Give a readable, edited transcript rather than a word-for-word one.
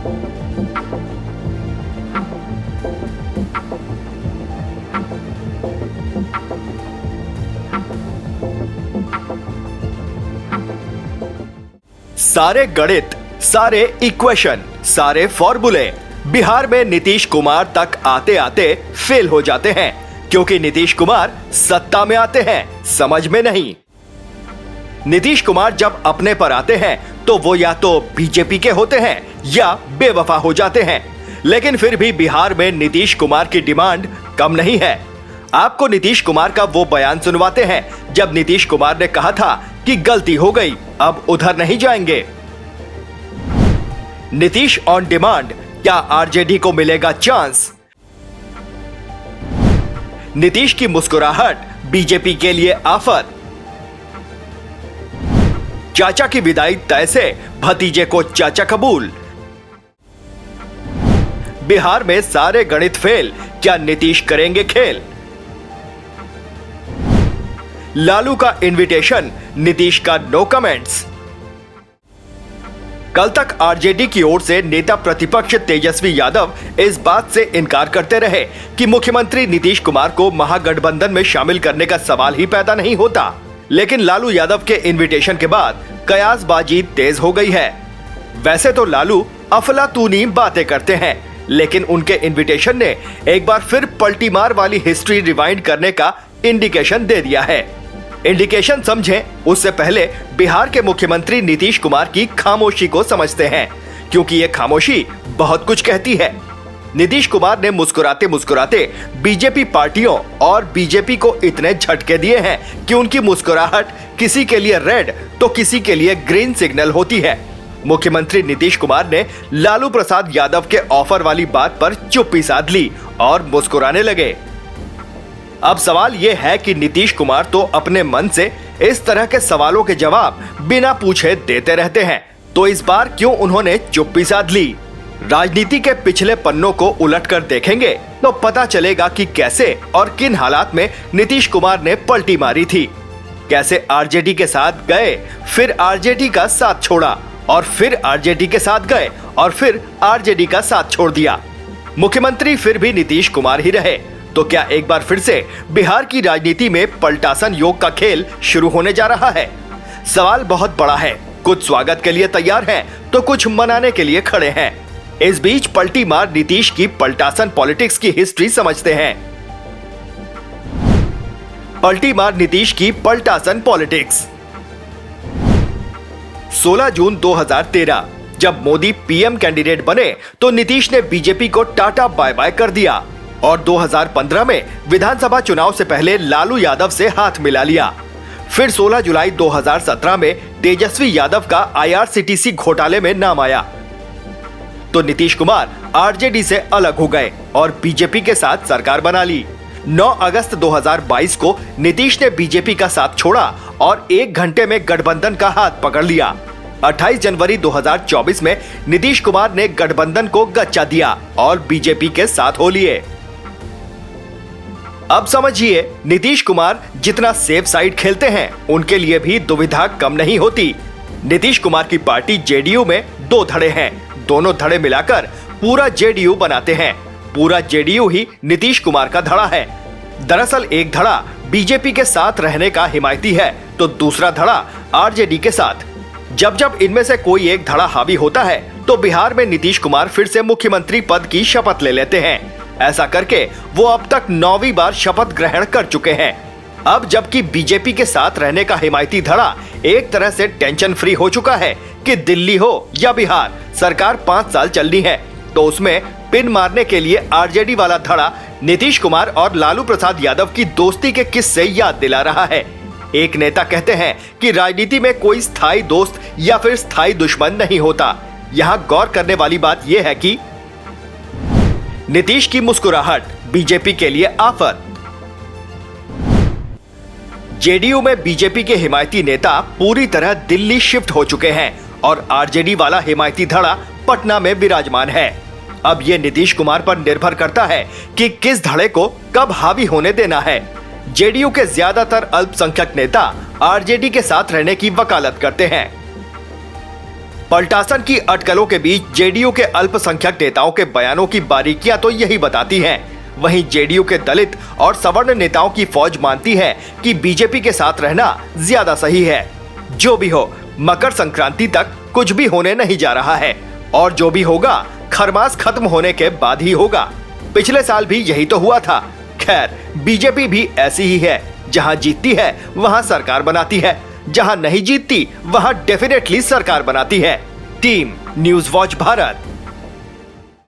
सारे गणित, सारे इक्वेशन, सारे फॉर्मूले बिहार में नीतीश कुमार तक आते आते फेल हो जाते हैं, क्योंकि नीतीश कुमार सत्ता में आते हैं, समझ में नहीं। नीतीश कुमार जब अपने पर आते हैं तो वो या तो बीजेपी के होते हैं या बेवफा हो जाते हैं, लेकिन फिर भी बिहार में नीतीश कुमार की डिमांड कम नहीं है। आपको नीतीश कुमार का वो बयान सुनवाते हैं जब नीतीश कुमार ने कहा था कि गलती हो गई, अब उधर नहीं जाएंगे। नीतीश ऑन डिमांड, क्या आरजेडी को मिलेगा चांस? नीतीश की मुस्कुराहट बीजेपी के लिए आफत। चाचा की विदाई तय से भतीजे को चाचा कबूल। बिहार में सारे गणित फेल, क्या नीतीश करेंगे खेल? लालू का इनविटेशन, नीतीश का नो कमेंट्स। कल तक आरजेडी की ओर से नेता प्रतिपक्ष तेजस्वी यादव इस बात से इनकार करते रहे कि मुख्यमंत्री नीतीश कुमार को महागठबंधन में शामिल करने का सवाल ही पैदा नहीं होता, लेकिन लालू यादव के इनविटेशन के बाद कयासबाजी तेज हो गई है। वैसे तो लालू अफलातूनी बातें करते हैं, लेकिन उनके इनविटेशन ने एक बार फिर पलटी मार वाली हिस्ट्री रिवाइंड करने का इंडिकेशन दे दिया है। इंडिकेशन समझें, उससे पहले बिहार के मुख्यमंत्री नीतीश कुमार की खामोशी को समझते हैं, क्योंकि ये खामोशी बहुत कुछ कहती है। नीतीश कुमार ने मुस्कुराते मुस्कुराते बीजेपी पार्टियों और बीजेपी को इतने झटके दिए हैं कि उनकी मुस्कुराहट किसी के लिए रेड तो किसी के लिए ग्रीन सिग्नल होती है। मुख्यमंत्री नीतीश कुमार ने लालू प्रसाद यादव के ऑफर वाली बात पर चुप्पी साध ली और मुस्कुराने लगे। अब सवाल यह है कि नीतीश कुमार तो अपने मन से इस तरह के सवालों के जवाब बिना पूछे देते रहते हैं, तो इस बार क्यों उन्होंने चुप्पी साध ली? राजनीति के पिछले पन्नों को उलटकर देखेंगे तो पता चलेगा कि कैसे और किन हालात में नीतीश कुमार ने पलटी मारी थी। कैसे आरजेडी के साथ गए, फिर आरजेडी का साथ छोड़ा, और फिर आरजेडी के साथ गए और फिर आरजेडी का साथ छोड़ दिया। मुख्यमंत्री फिर भी नीतीश कुमार ही रहे। तो क्या एक बार फिर से बिहार की राजनीति में पलटासन योग का खेल शुरू होने जा रहा है? सवाल बहुत बड़ा है। कुछ स्वागत के लिए तैयार हैं, तो कुछ मनाने के लिए खड़े हैं। इस बीच पलटी मार नीतीश की पलटासन पॉलिटिक्स की हिस्ट्री समझते हैं। पलटी मार नीतीश की पलटासन पॉलिटिक्स। 16 जून 2013 जब मोदी पीएम कैंडिडेट बने तो नीतीश ने बीजेपी को टाटा बाय बाय कर दिया और 2015 में विधानसभा चुनाव से पहले लालू यादव से हाथ मिला लिया। फिर 16 जुलाई 2017 में तेजस्वी यादव का आईआरसीटीसी घोटाले में नाम आया तो नीतीश कुमार आरजेडी से अलग हो गए और बीजेपी के साथ सरकार बना ली। 9 अगस्त 2022 को नीतीश ने बीजेपी का साथ छोड़ा और 1 घंटे में गठबंधन का हाथ पकड़ लिया। 28 जनवरी 2024 में नीतीश कुमार ने गठबंधन को गच्चा दिया और बीजेपी के साथ हो लिए। अब समझिए, नीतीश कुमार जितना सेफ साइड खेलते हैं, उनके लिए भी दुविधा कम नहीं होती। नीतीश कुमार की पार्टी जेडीयू में 2 धड़े हैं, दोनों धड़े मिलाकर पूरा जेडीयू बनाते हैं। पूरा जेडीयू ही नीतीश कुमार का धड़ा है। दरअसल एक धड़ा बीजेपी के साथ रहने का हिमायती है तो दूसरा धड़ा आरजेडी के साथ। जब जब इनमें से कोई एक धड़ा हावी होता है तो बिहार में नीतीश कुमार फिर से मुख्यमंत्री पद की शपथ ले लेते हैं। ऐसा करके वो अब तक 9वीं बार शपथ ग्रहण कर चुके हैं। अब जबकि बीजेपी के साथ रहने का हिमायती धड़ा एक तरह से टेंशन फ्री हो चुका है कि दिल्ली हो या बिहार, सरकार 5 साल चलनी है, तो उसमें पिन मारने के लिए आरजेडी वाला धड़ा नीतीश कुमार और लालू प्रसाद यादव की दोस्ती के किस्से याद दिला रहा है। एक नेता कहते हैं कि राजनीति में कोई स्थायी दोस्त या फिर स्थायी दुश्मन नहीं होता। यहाँ गौर करने वाली बात यह है कि नीतीश की मुस्कुराहट बीजेपी के लिए आफत। जेडीयू में बीजेपी के हिमायती नेता पूरी तरह दिल्ली शिफ्ट हो चुके हैं और आरजेडी वाला हिमायती धड़ा पटना में विराजमान है। अब ये नीतीश कुमार पर निर्भर करता है कि किस धड़े को कब हावी होने देना है। जेडीयू के ज्यादातर अल्पसंख्यक नेता आरजेडी के साथ रहने की वकालत करते हैं। पलटासन की अटकलों के बीच जेडीयू के अल्पसंख्यक नेताओं के बयानों की बारीकियां तो यही बताती हैं। वहीं जेडीयू के दलित और सवर्ण नेताओं की फौज मानती है कि बीजेपी के साथ रहना ज्यादा सही है। जो भी हो, मकर संक्रांति तक कुछ भी होने नहीं जा रहा है और जो भी होगा खरमास खत्म होने के बाद ही होगा। पिछले साल भी यही तो हुआ था। खैर, बीजेपी भी ऐसी ही है, जहां जीतती है वहां सरकार बनाती है, जहां नहीं जीतती वहां डेफिनेटली सरकार बनाती है। Team news watch Bharat.